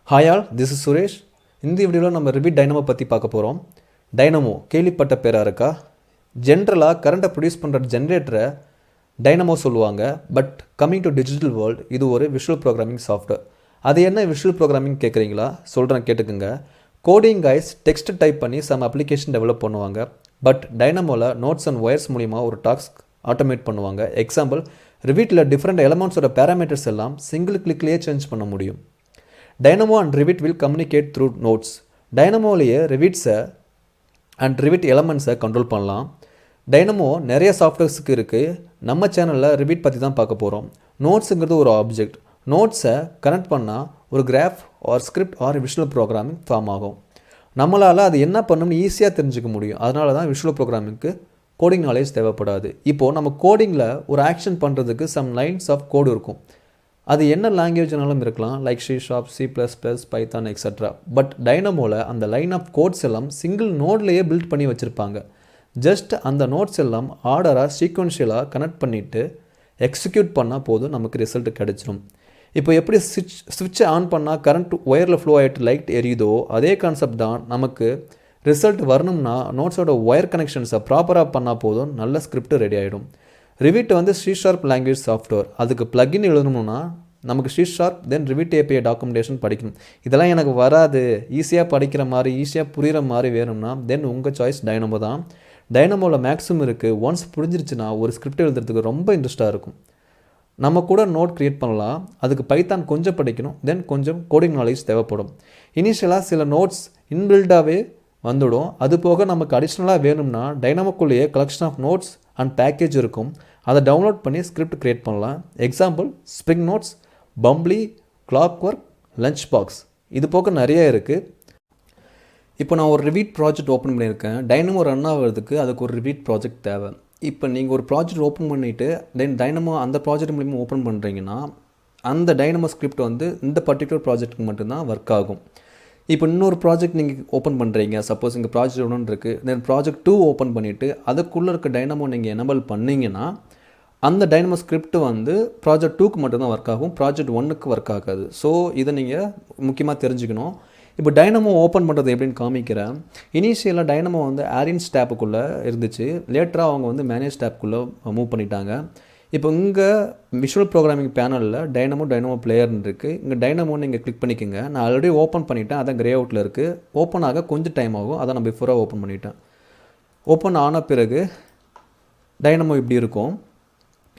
Hi all, this is Suresh. இந்த வீடியோவில் நம்ம Revit dynamo பற்றி பார்க்க போகிறோம். dynamo கேள்விப்பட்ட பேராக இருக்கா? ஜென்ரலாக கரண்ட்டை ப்ரொடியூஸ் பண்ணுற ஜென்ரேட்டரை dynamo சொல்லுவாங்க. But coming to digital world இது ஒரு விஷுவல் ப்ரோக்ராமிங் சாஃப்ட்வேர். அது என்ன விஷுவல் ப்ரோக்ராமிங் கேட்குறீங்களா? சொல்கிறேன் கேட்டுக்குங்க. கோடிங் கைஸ் டெக்ஸ்ட் டைப் பண்ணி சம் அப்ளிகேஷன் டெவலப் பண்ணுவாங்க. பட் டைனமோவில் நோட்ஸ் அண்ட் ஒயர்ஸ் மூலிமா ஒரு டாஸ்க் ஆட்டோமேட் பண்ணுவாங்க. எக்ஸாம்பிள், ரிவிட்டில் டிஃப்ரெண்ட் எலமெண்ட்ஸோட பேராமீட்டர்ஸ் எல்லாம் சிங்கிள் கிளிக்லேயே சேஞ்ச் பண்ண முடியும். Dynamo and Revit will communicate through nodes. Dynamoலையே Revitஸை அண்ட் Revit எலமெண்ட்ஸை கண்ட்ரோல் பண்ணலாம். Dynamo நிறைய சாஃப்ட்வேர்ஸுக்கு இருக்குது. நம்ம சேனலில் Revit பற்றி தான் பார்க்க போகிறோம். நோட்ஸுங்கிறது ஒரு ஆப்ஜெக்ட். நோட்ஸை கனெக்ட் பண்ணால் ஒரு graph or script or visual programming form ஆகும். நம்மளால் அது என்ன பண்ணணும்னு ஈஸியாக தெரிஞ்சுக்க முடியும். அதனால தான் விஷுவல் ப்ரோக்ராமிங்க்கு கோடிங் நாலேஜ் தேவைப்படாது. இப்போது நம்ம கோடிங்கில் ஒரு ஆக்ஷன் பண்ணுறதுக்கு சம் லைன்ஸ் ஆஃப் கோடு இருக்கும். அது என்ன லாங்குவேஜ்னாலும் இருக்கலாம், like C#, C++, Python extra. But டைனமோவில் அந்த லைன் ஆஃப் கோட்ஸ் எல்லாம் சிங்கிள் நோட்லேயே பில்ட் பண்ணி வச்சுருப்பாங்க. ஜஸ்ட் அந்த நோட்ஸ் எல்லாம் ஆர்டராக சீக்வன்ஷியலாக கனெக்ட் பண்ணிவிட்டு எக்ஸிக்யூட் பண்ணால் போதும், நமக்கு ரிசல்ட் கிடச்சிடும். இப்போ எப்படி ஸ்விட்சை ஆன் பண்ணால் கரண்ட் ஒயரில் ஃப்ளோ ஆகிட்டு லைட் எரியுதோ அதே கான்செப்ட் தான். நமக்கு ரிசல்ட் வரணும்னா நோட்ஸோட ஒயர் கனெக்ஷன்ஸை ப்ராப்பராக பண்ணால் போதும், நல்ல ஸ்கிரிப்ட் ரெடி ஆகிடும். ரிவிட் வந்து C# லாங்குவேஜ் சாஃப்ட்வேர். அதுக்கு ப்ளகின் எழுதணும்னா நமக்கு C# தென் ரிவிட் API டாக்குமெண்டேஷன் படிக்கணும். இதெல்லாம் எனக்கு வராது, ஈஸியாக படிக்கிற மாதிரி ஈஸியாக புரிகிற மாதிரி வேணும்னா தென் உங்கள் சாய்ஸ் டைனமோ தான். டைனமோவில் மேக்ஸிமம் இருக்குது. ஒன்ஸ் புரிஞ்சிருச்சுன்னா ஒரு ஸ்கிரிப்ட் எழுதுறதுக்கு ரொம்ப இன்ட்ரெஸ்ட்டாக இருக்கும். நம்ம கூட நோட் க்ரியேட் பண்ணலாம். அதுக்கு பைத்தான் கொஞ்சம் படிக்கணும், தென் கொஞ்சம் கோடிங் நாலேஜ் தேவைப்படும். இனிஷியலாக சில நோட்ஸ் இன்பில்டாகவே வந்துடும். அது போக நமக்கு அடிஷ்னலாக வேணும்னா டைனமோக்குள்ளேயே collection of nodes and package இருக்கும். அதை டவுன்லோட் பண்ணி ஸ்கிரிப்ட் க்ரியேட் பண்ணலாம். எக்ஸாம்பிள், ஸ்ப்ரிங் நோட்ஸ், பம்ப்ளி, கிளாக் ஒர்க், லஞ்ச் பாக்ஸ், இது போக நிறைய இருக்குது. இப்போ நான் ஒரு ரிவிட் ப்ராஜெக்ட் ஓப்பன் பண்ணியிருக்கேன். டைனமோ ரன் ஆகிறதுக்கு அதுக்கு ஒரு ரிவிட் ப்ராஜெக்ட் தேவை. இப்போ நீங்கள் ஒரு ப்ராஜெக்ட் ஓப்பன் பண்ணிவிட்டு தென் டைனமோ அந்த ப்ராஜெக்ட் மூலிமா ஓப்பன் பண்ணுறீங்கன்னா அந்த டைனமோ ஸ்கிரிப்ட் வந்து இந்த பர்டிகுலர் ப்ராஜெக்ட்டுக்கு மட்டும்தான் ஒர்க் ஆகும். இப்போ இன்னொரு ப்ராஜெக்ட் நீங்கள் ஓப்பன் பண்ணுறீங்க, சப்போஸ் இங்கே ப்ராஜெக்ட் ஒன்று இருக்குது, தென் ப்ராஜெக்ட் 2 ஓப்பன் பண்ணிவிட்டு அதுக்குள்ளே இருக்க டைனமோ நீங்கள் எனேபிள் பண்ணிங்கன்னா அந்த டைனமோ ஸ்கிரிப்ட் வந்து ப்ராஜெக்ட் 2க்கு மட்டும்தான் ஒர்க் ஆகும், ப்ராஜெக்ட் 1க்கு ஒர்க் ஆகாது. ஸோ இதை நீங்கள் முக்கியமாக தெரிஞ்சுக்கணும். இப்போ டைனமோ ஓப்பன் பண்ணுறது எப்படின்னு காமிக்கிறேன். இனிஷியலாக டைனமோ வந்து ஆரின்ஸ் டேப்புக்குள்ளே இருந்துச்சு. லேட்டராக அவங்க வந்து மேனேஜ் டேப்புக்குள்ளே மூவ் பண்ணிட்டாங்க. இப்போ இங்கே விஷுவல் ப்ரோக்ராமிங் பேனலில் டைனமோ பிளேயர்னு இருக்குது. இங்கே டைனமோன்னு நீங்கள் கிளிக் பண்ணிக்கோங்க. நான் ஆல்ரெடி ஓப்பன் பண்ணிட்டேன், அதான் கிரே அவுட்டில் இருக்குது. ஓப்பன் ஆக கொஞ்சம் டைம் ஆகும், அதை நான் பிஃபோராக ஓப்பன் பண்ணிட்டேன். ஓப்பன் ஆன பிறகு டைனமோ இப்படி இருக்கும்.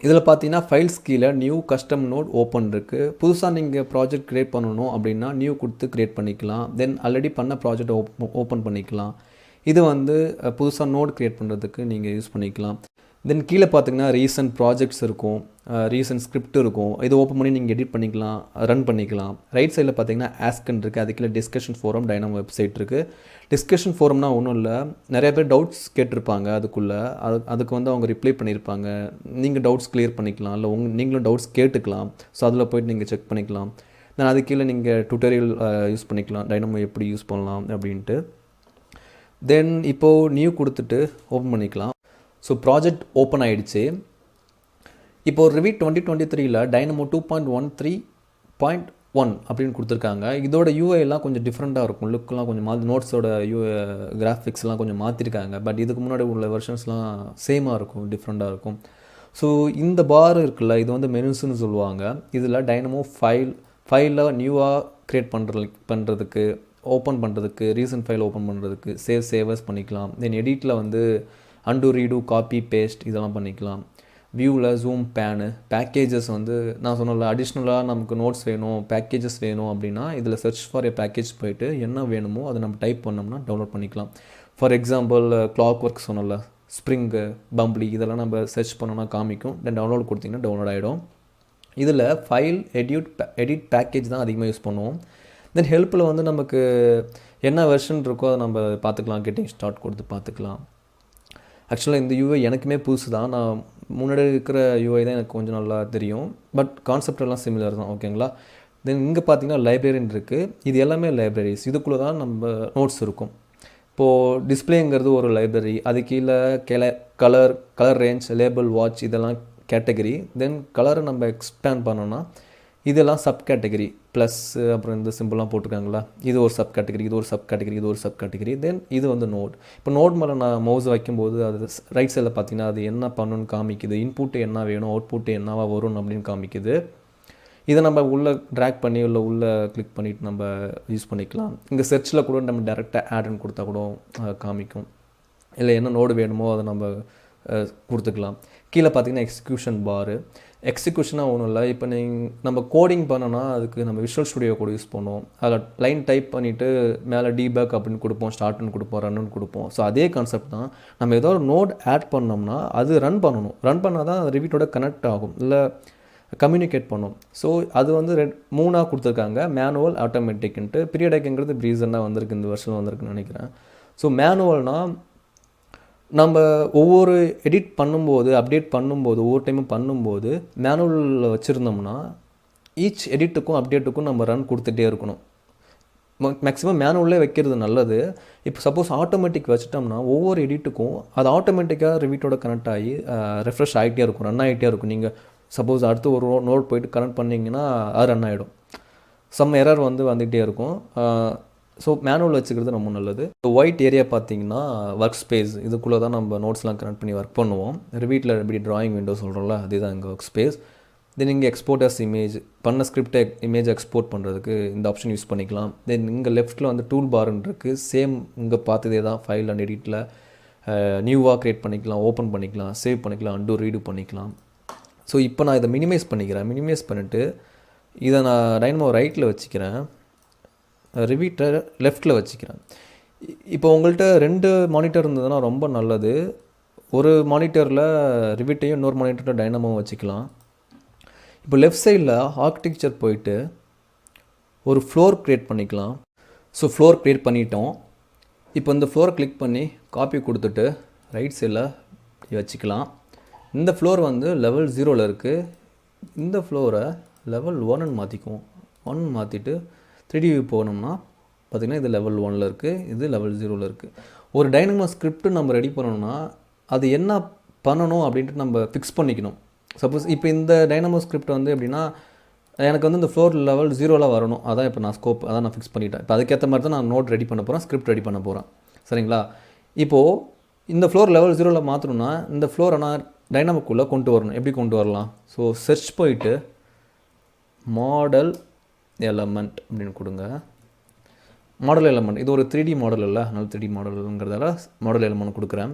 இதில் பார்த்தீங்கன்னா ஃபைல்ஸ் கீழே நியூ கஸ்டம் நோட் ஓப்பன் இருக்குது. புதுசாக நீங்கள் ப்ராஜெக்ட் க்ரியேட் பண்ணணும் அப்படின்னா நியூ கொடுத்து க்ரியேட் பண்ணிக்கலாம். தென் ஆல்ரெடி பண்ண ப்ராஜெக்ட் ஓப்பன் பண்ணிக்கலாம். இது வந்து புதுசாக நோட் க்ரியேட் பண்ணுறதுக்கு நீங்கள் யூஸ் பண்ணிக்கலாம். தென் கீழே பார்த்தீங்கன்னா ரீசன்ட் ப்ராஜெக்ட்ஸ் இருக்கும், ரீசன்ட் ஸ்கிரிப்ட் இருக்கும். இது ஓப்பன் பண்ணி நீங்கள் எடிட் பண்ணிக்கலாம், ரன் பண்ணிக்கலாம். ரைட் சைடில் பார்த்தீங்கன்னா ஆஸ்க்ன்னு இருக்குது. அது கீழே டிஸ்கஷன் ஃபோரம் டைனமோ வெப்சைட் இருக்குது. டிஸ்கஷன் ஃபோரம்னா ஒன்றும் இல்லை, நிறைய பேர் டவுட்ஸ் கேட்டிருப்பாங்க. அதுக்கு வந்து அவங்க ரிப்ளை பண்ணியிருப்பாங்க. நீங்கள் டவுட்ஸ் கிளியர் பண்ணிக்கலாம், இல்லை நீங்களும் டவுட்ஸ் கேட்டுக்கலாம். ஸோ அதில் போய்ட்டு நீங்கள் செக் பண்ணிக்கலாம். தென் அது கீழே நீங்கள் டுட்டோரியல் யூஸ் பண்ணிக்கலாம், டைனமோ எப்படி யூஸ் பண்ணலாம் அப்படின்ட்டு. தென் இப்போது நியூ கொடுத்துட்டு ஓப்பன் பண்ணிக்கலாம். ஸோ ப்ராஜெக்ட் ஓப்பன் ஆகிடுச்சு. இப்போது ரிவிட் 2023 டைனமோ 2.13.1 அப்படின்னு கொடுத்துருக்காங்க. இதோட யூஐலாம் கொஞ்சம் டிஃப்ரெண்ட்டாக இருக்கும், லுக்கெலாம் கொஞ்சம் நோட்ஸோட கிராஃபிக்ஸ்லாம் கொஞ்சம் மாற்றிருக்காங்க. பட் இதுக்கு முன்னாடி உள்ள வெர்ஷன்ஸ்லாம் சேமாக இருக்கும், டிஃப்ரெண்ட்டாக இருக்கும். ஸோ இந்த பார் இருக்குல்ல, இது வந்து மெனுஸ்ன்னு சொல்லுவாங்க. இதில் டைனமோ ஃபைலில் நியூவாக க்ரியேட் பண்ணுறதுக்கு, ஓப்பன் பண்ணுறதுக்கு, ரீசன்ட் ஃபைல் ஓப்பன் பண்ணுறதுக்கு, சேவஸ் பண்ணிக்கலாம். தென் எடிட்டில் வந்து அண்டு ரீடு காப்பி பேஸ்ட் இதெல்லாம் பண்ணிக்கலாம். வியூவில் ஜூம் பேனு, பேக்கேஜஸ் வந்து நான் சொன்னல அடிஷ்னலாக நமக்கு நோட்ஸ் வேணும், பேக்கேஜஸ் வேணும் அப்படின்னா இதில் சர்ச் ஃபார் ஏ பேக்கேஜ் போய்ட்டு என்ன வேணுமோ அதை நம்ம டைப் பண்ணோம்னா டவுன்லோட் பண்ணிக்கலாம். ஃபார் எக்ஸாம்பிள் கிளாக் ஒர்க் சொன்னல, ஸ்ப்ரிங்கு, பம்ப்ளி இதெல்லாம் நம்ம சர்ச் பண்ணோன்னா காமிக்கும். தென் டவுன்லோட் கொடுத்திங்கன்னா டவுன்லோட் ஆகிடும். இதில் ஃபைல் எடிட் பேக்கேஜ் தான் அதிகமாக யூஸ் பண்ணுவோம். தென் ஹெல்ப்பில் வந்து நமக்கு என்ன வெர்ஷன் இருக்கோ அதை நம்ம பார்த்துக்கலாம், கெட்டிங் ஸ்டார்ட் கொடுத்து பார்த்துக்கலாம். ஆக்சுவலாக இந்த யூஐ எனக்குமே புதுசு தான். நான் முன்னாடி இருக்கிற யூஐ தான் எனக்கு கொஞ்சம் நல்லா தெரியும். பட் கான்செப்ட் எல்லாம் சிமிலர் தான், ஓகேங்களா. தென் இங்கே பார்த்தீங்கன்னா லைப்ரரின்னு இருக்குது. இது எல்லாமே லைப்ரரிஸ். இதுக்குள்ளே தான் நம்ம நோட்ஸ் இருக்கும். இப்போது டிஸ்பிளேங்கிறது ஒரு லைப்ரரி. அது கீழே கலர் ரேஞ்ச், லேபிள், வாட்ச் இதெல்லாம் கேட்டகரி. தென் கலரை நம்ம எக்ஸ்பேண்ட் பண்ணோன்னா இதெல்லாம் சப் கேட்டகரி. ப்ளஸ் அப்புறம் இந்த சிம்பிளாக போட்டிருக்காங்களா, இது ஒரு சப் கேட்டகரி, இது ஒரு சப் கேட்டகரி, இது ஒரு சப் கேட்டகரி. தென் இது வந்து நோட். இப்போ நோட் மேலே நான் மவுஸ் வைக்கும்போது அது ரைட் சைடில் பார்த்தீங்கன்னா அது என்ன பண்ணணும்னு காமிக்குது, இன்புட்டு என்ன வேணும், அவுட்புட்டு என்னவா வரும் அப்படின்னு காமிக்குது. இதை நம்ம உள்ளே ட்ராக் பண்ணி உள்ளே கிளிக் பண்ணிவிட்டு நம்ம யூஸ் பண்ணிக்கலாம். இங்கே சர்ச்சில் கூட நம்ம டேரெக்டாக ஆடுன்னு கொடுத்தா கூட காமிக்கும். இல்லை என்ன நோடு வேணுமோ அதை நம்ம கொடுத்துக்கலாம். கீழே பார்த்தீங்கன்னா எக்ஸிக்யூஷன் பாரு. எக்ஸிக்யூஷனாக ஒன்றும் இல்லை. இப்போ நம்ம கோடிங் பண்ணோன்னா அதுக்கு நம்ம விஷுவல் ஸ்டுடியோ கூட யூஸ் பண்ணுவோம். அதில் லைன் டைப் பண்ணிவிட்டு மேலே டீபேக் அப்படின்னு கொடுப்போம், ஸ்டார்ட்னு கொடுப்போம், ரன்னு கொடுப்போம். ஸோ அதே கான்செப்ட் தான். நம்ம ஏதோ ஒரு நோட் ஆட் பண்ணோம்னா அது ரன் பண்ணணும். ரன் பண்ணால் தான் ரிவிட்டோட கனெக்ட் ஆகும், இல்லை கம்யூனிகேட் பண்ணும். ஸோ அது வந்து 3ஆக கொடுத்துருக்காங்க, மேனுவல், ஆட்டோமேட்டிக்ன்ட்டு. பீரியடிக்ங்கிறது ரீசனாக வந்திருக்கு, இந்த வருஷம் வந்திருக்குன்னு நினைக்கிறேன். ஸோ மேனுவல்னால் நம்ம ஒவ்வொரு எடிட் பண்ணும்போது, அப்டேட் பண்ணும்போது, ஒவ்வொரு டைமும் பண்ணும்போது மேனுவலில் வச்சுருந்தோம்னா ஈச் எடிட்டுக்கும் அப்டேட்டுக்கும் நம்ம ரன் கொடுத்துட்டே இருக்கணும். மேக்ஸிமம் மேனுவல்லே வைக்கிறது நல்லது. இப்போ சப்போஸ் ஆட்டோமேட்டிக் வச்சுட்டோம்னா ஒவ்வொரு எடிட்டுக்கும் அது ஆட்டோமேட்டிக்காக ரிவிட்டோட கனெக்ட் ஆகி ரெஃப்ரெஷ் ஆகிட்டே இருக்கும், ரன் ஆகிட்டே இருக்கும். நீங்கள் சப்போஸ் அடுத்து ஒரு நோட் போய்ட்டு கனெக்ட் பண்ணிங்கன்னா அது ரன் ஆகிடும். சம் எரர் வந்துகிட்டே இருக்கும். ஸோ மேனுவல் வச்சுக்கிறது ரொம்ப நல்லது. ஒயிட் ஏரியா பார்த்தீங்கன்னா ஒர்க் ஸ்பேஸ், இதுக்குள்ளே தான் நம்ம நோட்ஸ்லாம் கனெக்ட் பண்ணி ஒர்க் பண்ணுவோம். ரிவீட்டில் எப்படி ட்ராயிங் விண்டோ சொல்கிறோம்ல, அதுதான் எங்கள் ஒர்க் ஸ்பேஸ். தென் இங்கே எக்ஸ்போர்ட் அஸ் இமேஜ், பண்ண ஸ்கிரிப்டை இமேஜ் எக்ஸ்போர்ட் பண்ணுறதுக்கு இந்த ஆப்ஷன் யூஸ் பண்ணிக்கலாம். தென் இங்கே லெஃப்ட்டில் வந்து டூல் பார்ன்னு இருக்குது. சேம் இங்கே பார்த்ததே தான். ஃபைல் அண்ட் எடிட்டில் நியூவாக க்ரியேட் பண்ணிக்கலாம், ஓப்பன் பண்ணிக்கலாம், சேவ் பண்ணிக்கலாம், அண்டு ரீடு பண்ணிக்கலாம். ஸோ இப்போ நான் இதை மினிமைஸ் பண்ணிக்கிறேன். மினிமைஸ் பண்ணிவிட்டு இதை நான் டைனமோ ரைட்டில் வச்சுக்கிறேன், ரிவீட்டை லெஃப்ட்டில் வச்சுக்கிறேன். இப்போ உங்கள்கிட்ட 2 மானிட்டர் இருந்ததுன்னா ரொம்ப நல்லது. ஒரு மானிட்டரில் ரிவீட்டையும் இன்னொரு மானிட்டரில் டைனமோவும் வச்சுக்கலாம். இப்போ லெஃப்ட் சைடில் ஆர்கிடெக்சர் போயிட்டு ஒரு ஃப்ளோர் க்ரியேட் பண்ணிக்கலாம். ஸோ ஃப்ளோர் க்ரியேட் பண்ணிட்டோம். இப்போ இந்த ஃப்ளோரை கிளிக் பண்ணி காப்பி கொடுத்துட்டு ரைட் சைடில் வச்சுக்கலாம். இந்த ஃப்ளோர் வந்து லெவல் 0ல் இருக்குது. இந்த ஃப்ளோரை லெவல் 1ன்னு மாற்றிக்குவோம். 1 மாற்றிட்டு 3D வியூ போனோம்னா பார்த்திங்கன்னா இது லெவல் 1ல் இருக்குது, இது லெவல் 0ல் இருக்குது. ஒரு டைனமோ ஸ்கிரிப்ட் நம்ம ரெடி பண்ணணும்னா அது என்ன பண்ணணும் அப்படின்ட்டு நம்ம ஃபிக்ஸ் பண்ணிக்கணும். சப்போஸ் இப்போ இந்த டைனமோ ஸ்கிரிப்ட் வந்து எப்படின்னா எனக்கு வந்து இந்த ஃப்ளோர் லெவல் 0ல் வரணும், அதான் இப்போ நான் ஸ்கோப் அதான் நான் ஃபிக்ஸ் பண்ணிட்டேன். இப்போ அதுக்கேற்ற மாதிரி தான் நான் நோட் ரெடி பண்ண போகிறேன், ஸ்கிரிப்ட் ரெடி பண்ண போகிறேன். சரிங்களா? இப்போது இந்த ஃப்ளோர் லெவல் 0ல் மாற்றணும்னா இந்த ஃப்ளோரை நான் டைனமோக்குள்ளே கொண்டு வரணும். எப்படி கொண்டு வரலாம்? ஸோ சர்ச் போயிட்டு மாடல் எலமெண்ட் அப்படின்னு கொடுங்க. மாடல் எலமெண்ட் இது ஒரு 3D மாடல் இல்லை, அதனால் 3D மாடலுங்கிறதால மாடல் எலமெண்ட் கொடுக்குறேன்.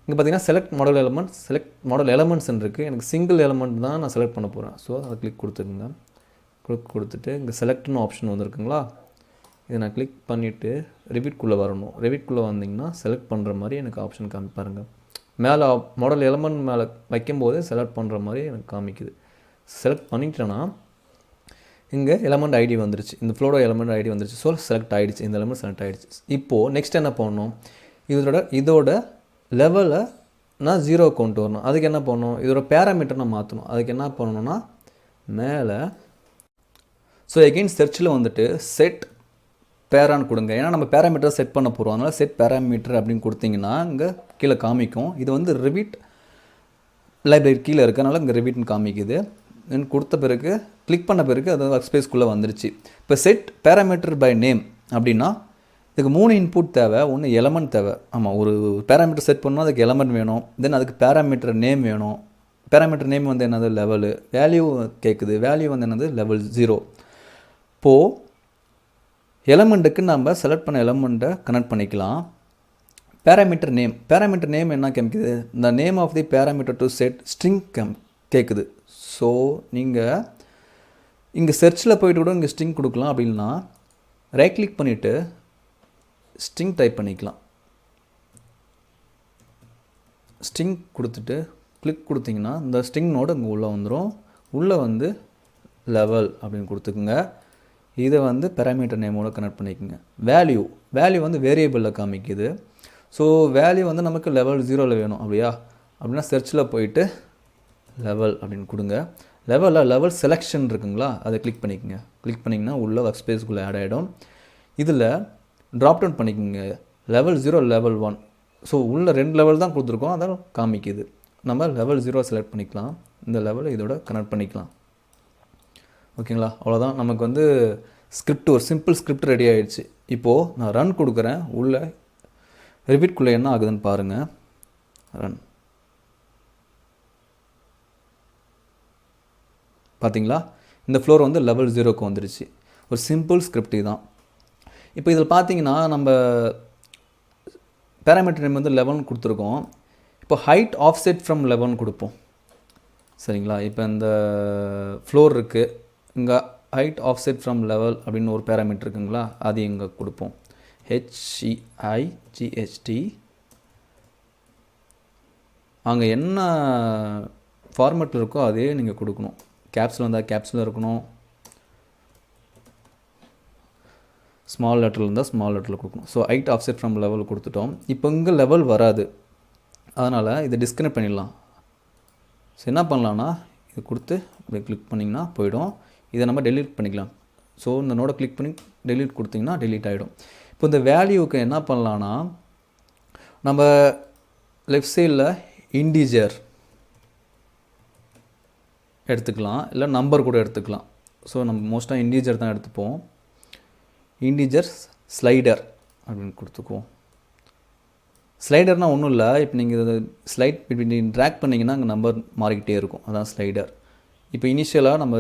இங்கே பார்த்தீங்கன்னா select model element, select model எலமெண்ட்ஸ்ன்னு இருக்குது. எனக்கு சிங்கிள் எலமெண்ட் தான் நான் செலக்ட் பண்ண போகிறேன். ஸோ அதை கிளிக் கொடுத்துருங்க. கிளிக் கொடுத்துட்டு இங்கே செலக்ட்னு ஆப்ஷன் வந்துருக்குங்களா, இதை நான் கிளிக் பண்ணிவிட்டு ரிவிட்குள்ளே வரணும். ரிவிட்குள்ளே வந்தீங்கன்னா செலக்ட் பண்ணுற மாதிரி எனக்கு ஆப்ஷன் காமிப்பாருங்க. மேலே மாடல் எலமெண்ட் மேலே வைக்கும்போது செலக்ட் பண்ணுற மாதிரி எனக்கு காமிக்குது. செலக்ட் பண்ணிட்டேன்னா இங்கே எலமெண்ட் ஐடி வந்துருச்சு, இந்த ஃப்ளோட எலமெண்ட் ஐடி வந்துருச்சு. ஸோ செலக்ட் ஆகிடுச்சு, இந்த எலமெண்ட் செலக்ட் ஆகிடுச்சு. இப்போது நெக்ஸ்ட் என்ன பண்ணணும், இதோட லெவலை நான் 0 கொண்டு வரணும். அதுக்கு என்ன பண்ணணும், இதோட பேராமீட்டர் நான் மாற்றணும். அதுக்கு என்ன பண்ணணும்னா மேலே ஸோ எகெயின் சர்ச்சில் வந்துட்டு செட் பேரான்னு கொடுங்க. ஏன்னா நம்ம பேராமீட்டர் செட் பண்ண போகிறோம், அதனால் செட் பேராமீட்டர் அப்படின்னு கொடுத்தீங்கன்னா இங்கே கீழே காமிக்கும். இது வந்து ரிவிட் லைப்ரரி கீழே இருக்கனால இங்கே ரிவிட்னு காமிக்குது. தென் கொடுத்த பிறகு கிளிக் பண்ண பிறகு அது ஒர்க் ஸ்பேஸ்க்குள்ளே வந்துருச்சு. இப்போ செட் பேராமீட்டர் பை நேம் அப்படின்னா இதுக்கு 3 இன்புட் தேவை. ஒன்று எலமெண்ட் தேவை. ஆமாம், ஒரு பேராமீட்டர் செட் பண்ணால் அதுக்கு எலமெண்ட் வேணும். தென் அதுக்கு பேராமீட்டர் நேம் வேணும். பேராமீட்டர் நேம் வந்து என்னது லெவலு, வேல்யூ கேட்குது, வேல்யூ வந்து என்னது லெவல் 0. இப்போது எலமெண்ட்டுக்கு நம்ம செலக்ட் பண்ண எலமெண்ட்டை கனெக்ட் பண்ணிக்கலாம். பேராமீட்டர் நேம் என்ன காமிக்குது, இந்த name of the parameter to set string கேட்குது. ஸோ நீங்கள் இங்கே சர்ச்சில் போய்ட்டு கூட இங்கே ஸ்ட்ரிங் கொடுக்கலாம். அப்படின்னா ரைட் கிளிக் பண்ணிவிட்டு ஸ்ட்ரிங் டைப் பண்ணிக்கலாம். ஸ்ட்ரிங் கொடுத்துட்டு கிளிக் கொடுத்தீங்கன்னா இந்த ஸ்ட்ரிங் நோடு இங்கே உள்ளே வந்துடும். உள்ளே வந்து லெவல் அப்படின்னு கொடுத்துக்குங்க. இதை வந்து பேராமீட்டர் நேமோட கனெக்ட் பண்ணிக்கோங்க. வேல்யூ வந்து வேரியபிளில் காமிக்குது. ஸோ வேல்யூ வந்து நமக்கு லெவல் 0ல் வேணும். அப்படின்னா சர்ச்சில் போயிட்டு லெவல் அப்படின்னு கொடுங்க. லெவல் செலெக்ஷன் இருக்குங்களா, அதை கிளிக் பண்ணிக்கோங்க. கிளிக் பண்ணிங்கன்னா உள்ள ஒர்க் ஸ்பேஸ்க்குள்ளே ஆட் ஆகிடும். இதில் ட்ராப் டவுன் பண்ணிக்கோங்க, லெவல் 0 லெவல் 1. ஸோ உள்ள 2 லெவல் தான் கொடுத்துருக்கோம், அதான் காமிக்குது. நம்ம லெவல் 0 செலக்ட் பண்ணிக்கலாம். இந்த லெவலை இதோட கனெக்ட் பண்ணிக்கலாம். ஓகேங்களா? அவ்வளோதான். நமக்கு வந்து ஸ்கிரிப்ட், ஒரு சிம்பிள் ஸ்கிரிப்ட் ரெடி ஆகிடுச்சு. இப்போது நான் ரன் கொடுக்குறேன். உள்ளே ரிவிட்குள்ளே என்ன ஆகுதுன்னு பாருங்கள். ரன் பார்த்தீங்களா? இந்த ஃப்ளோர் வந்து லெவல் 0க்கு வந்துடுச்சு. ஒரு சிம்பிள் ஸ்கிரிப்ட் தான். இப்போ இதில் பார்த்தீங்கன்னா நம்ம பேராமீட்டர் நேம் வந்து 11 கொடுத்துருக்கோம். இப்போ ஹைட் ஆஃப்செட் ஃப்ரம் 11 கொடுப்போம். சரிங்களா? இப்போ இந்த ஃப்ளோர் இருக்குது, இங்கே ஹைட் ஆஃப்செட் ஃப்ரம் லெவல் அப்படின்னு ஒரு பேராமீட்டர் இருக்குங்களா, அது இங்கே கொடுப்போம். HEIGHT. அங்கே என்ன ஃபார்மேட்டில் இருக்கோ அதே நீங்கள் கொடுக்கணும். கேப்ஸில் இருந்தால் கேப்ஸில் இருக்கணும், ஸ்மால் லெட்டரில் இருந்தால் ஸ்மால் லெட்டரில் கொடுக்கணும். So height offset from level கொடுத்துட்டோம். இப்போ இங்கே லெவல் வராது, அதனால் இதை டிஸ்கனெக்ட் பண்ணிடலாம். ஸோ என்ன பண்ணலான்னா, இது கொடுத்து இப்படி கிளிக் பண்ணிங்கன்னா போயிடும். இதை நம்ம டெலீட் பண்ணிக்கலாம். ஸோ இந்த நோடை கிளிக் பண்ணி டெலீட் கொடுத்திங்கன்னா டெலீட் ஆகிடும். இப்போ இந்த வேல்யூவுக்கு என்ன பண்ணலான்னா, நம்ம லெஃப்ட் சைடில் இன்டிஜர் எடுத்துக்கலாம், இல்லை நம்பர் கூட எடுத்துக்கலாம். ஸோ நம்ம மோஸ்ட்டாக இன்டிஜர் தான் எடுத்துப்போம். இன்டிஜர் ஸ்லைடர் அப்படின்னு கொடுத்துக்குவோம். ஸ்லைடர்னால் ஒன்றும் இல்லை, இப்போ நீங்கள் இதை ஸ்லைட் இப்படி ட்ராக் பண்ணிங்கன்னா அங்கே நம்பர் மாறிக்கிட்டே இருக்கும், அதான் ஸ்லைடர். இப்போ இனிஷியலாக நம்ம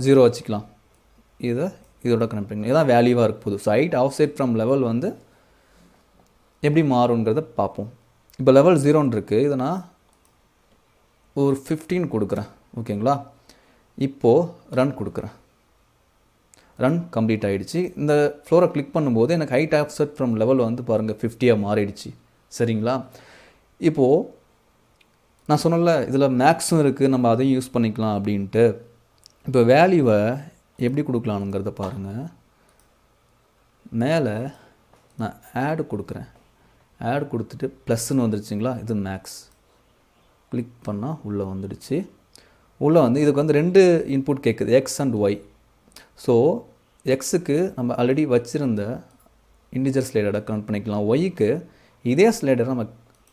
0 வச்சுக்கலாம். இதோட கனெக்ட் பண்ணிக்கலாம். இதான் வேல்யூவாக இருக்க போகுது. So height offset from level வந்து எப்படி மாறுங்கிறத பார்ப்போம். இப்போ லெவல் 0ன்னு இருக்குது, இதை நான் ஒரு 15 கொடுக்குறேன். ஓகேங்களா? இப்போது ரன் கொடுக்குறேன். ரன் கம்ப்ளீட் ஆகிடுச்சு. இந்த ஃப்ளோரை கிளிக் பண்ணும்போது எனக்கு ஹைட் ஆஃப்செட் ஃப்ரம் லெவல் வந்து பாருங்கள் 50 மாறிடுச்சு. சரிங்களா? இப்போது நான் சொன்னல இதில் மேக்ஸும் இருக்குது, நம்ம அதையும் யூஸ் பண்ணிக்கலாம் அப்படின்ட்டு. இப்போ வேல்யூவை எப்படி கொடுக்கலானுங்கிறத பாருங்கள். மேலே நான் ஆடு கொடுக்குறேன். ஆட் கொடுத்துட்டு ப்ளஸ்ன்னு வந்துடுச்சிங்களா, இது மேக்ஸ். கிளிக் பண்ணால் உள்ளே வந்துடுச்சு. உள்ளே வந்து இதுக்கு வந்து 2 இன்புட் கேட்குது, எக்ஸ் அண்ட் ஒய். ஸோ எக்ஸுக்கு நம்ம ஆல்ரெடி வச்சுருந்த இன்டிஜர் ஸ்லைடரை கனெக்ட் பண்ணிக்கலாம். ஒய்க்கு இதே ஸ்லைடரை நம்ம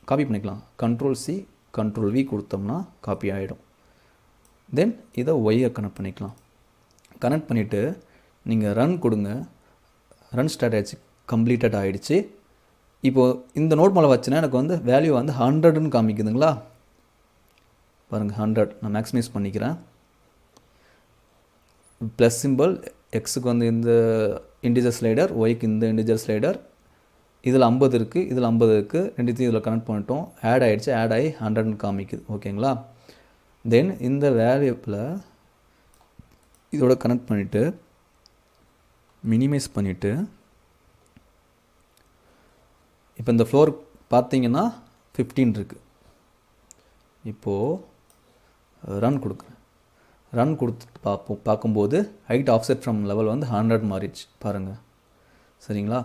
காப்பி பண்ணிக்கலாம். Ctrl+C Ctrl+V கொடுத்தோம்னா காப்பி ஆகிடும். தென் இதை ஒய்யை கனெக்ட் பண்ணிக்கலாம். கனெக்ட் பண்ணிவிட்டு நீங்கள் ரன் கொடுங்க. ரன் ஸ்டார்ட் ஆகிடுச்சு, கம்ப்ளீட்டட் ஆகிடுச்சு. இப்போது இந்த நோட் மேலே வச்சுன்னா எனக்கு வந்து வேல்யூ வந்து 100ன்னு காமிக்குதுங்களா. பாருங்கள் 100. நான் மேக்ஸிமைஸ் பண்ணிக்கிறேன். ப்ளஸ் சிம்பிள், எக்ஸுக்கு வந்து இந்த இன்டிஜர் ஸ்லைடர், ஒய்க்கு இந்த இன்டிஜர் ஸ்லைடர். இதில் 50 இருக்குது, இதில் 50 இருக்குது. ரெண்டுத்தையும் இதில் கனெக்ட் பண்ணிட்டோம். ஆட் ஆகிடுச்சு. ஆட் ஆகி 100ன்னு காமிக்குது. ஓகேங்களா? தென் இந்த வேல்யூப்பில் இதோட கனெக்ட் பண்ணிவிட்டு மினிமைஸ் பண்ணிவிட்டு இப்போ இந்த ஃப்ளோர் பார்த்தீங்கன்னா 15 இருக்குது. இப்போது ரன் கொடுக்குறேன். ரன் கொடுத்துட்டு பார்க்கும்போது ஹைட் ஆஃப்செட் ஃப்ரம் லெவல் வந்து 100 மாறிடுச்சு பாருங்கள். சரிங்களா?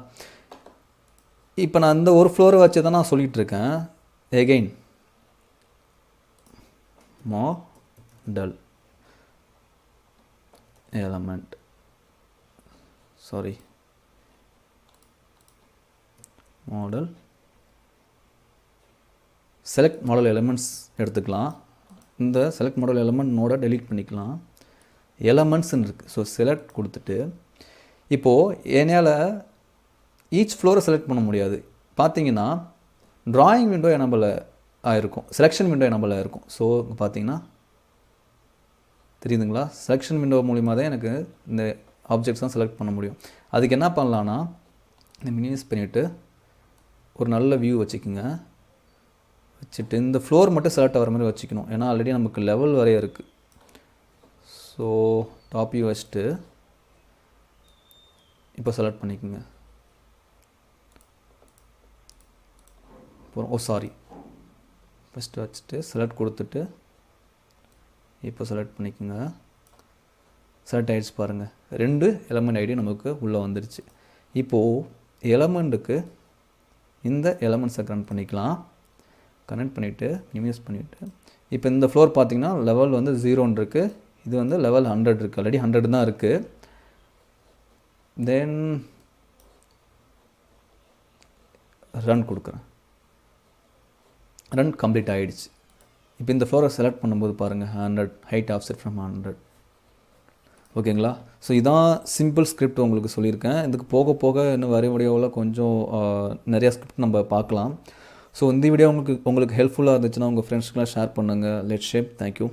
இப்போ நான் இந்த ஒரு ஃப்ளோரை வச்சு தான் நான் சொல்லிகிட்டு இருக்கேன். Again model element, sorry model select model elements எடுத்துக்கலாம். இந்த செலக்ட் மாடல் எலமெண்ட் நோட டெலீட் பண்ணிக்கலாம். எலமெண்ட்ஸ்ன்னு இருக்குது. ஸோ செலக்ட் கொடுத்துட்டு இப்போது என்னால் ஈச் ஃப்ளோரை செலக்ட் பண்ண முடியாது. பார்த்தீங்கன்னா ட்ராயிங் விண்டோ எனபிள் ஆகிருக்கும், செலெக்ஷன் விண்டோ எனபிள் ஆகிருக்கும். ஸோ பார்த்தீங்கன்னா தெரியுதுங்களா, செலெக்ஷன் விண்டோ மூலிமா தான் எனக்கு இந்த ஆப்ஜெக்ட்ஸ் தான் செலக்ட் பண்ண முடியும். அதுக்கு என்ன பண்ணலான்னா, இந்த மினிமைஸ் பண்ணிவிட்டு ஒரு நல்ல வியூ வச்சுக்கோங்க. வச்சுட்டு இந்த ஃப்ளோர் மட்டும் செலக்ட் ஆகிற மாதிரி வச்சுக்கணும். ஏன்னா ஆல்ரெடி நமக்கு லெவல் வரைய இருக்குது. ஸோ டாப் வியூ வச்சுட்டு இப்போ செலக்ட் பண்ணிக்கோங்க. அப்புறம் ஃபஸ்ட்டு வச்சுட்டு செலக்ட் கொடுத்துட்டு இப்போ செலக்ட் பண்ணிக்கோங்க. செலக்ட் ஆகிடுச்சு பாருங்கள். 2 எலமெண்ட் ஐடி நமக்கு உள்ளே வந்துடுச்சு. இப்போது எலமெண்ட்டுக்கு இந்த எலமெண்ட்ஸை கனெக்ட் பண்ணிக்கலாம். கனெக்ட் பண்ணிவிட்டு மினிமைஸ் பண்ணிவிட்டு இப்போ இந்த ஃப்ளோர் பார்த்திங்கன்னா லெவல் வந்து 0ன்னு இருக்குது. இது வந்து லெவல் 100 இருக்குது. ஆல்ரெடி 100 தான் இருக்குது. தென் ரன் கொடுக்குறேன். ரன் கம்ப்ளீட் ஆகிடுச்சு. இப்போ இந்த ஃப்ளோரை செலக்ட் பண்ணும்போது பாருங்கள் 100 ஹைட் ஆஃப்செட் ஃப்ரம் 100. ஓகேங்களா? ஸோ இதான் சிம்பிள் ஸ்கிரிப்ட் உங்களுக்கு சொல்லியிருக்கேன். இதுக்கு போக போக இன்னும் வர வீடியோவில் கொஞ்சம் நிறையா ஸ்கிரிப்ட் நம்ம பார்க்கலாம். ஸோ இந்த வீடியோ உங்களுக்கு ஹெல்ப்ஃபுல்லாக இருந்துச்சுன்னா உங்கள் ஃப்ரெண்ட்ஸ்க்குலாம் ஷேர் பண்ணுங்கள். Let's shape. தேங்க்யூ.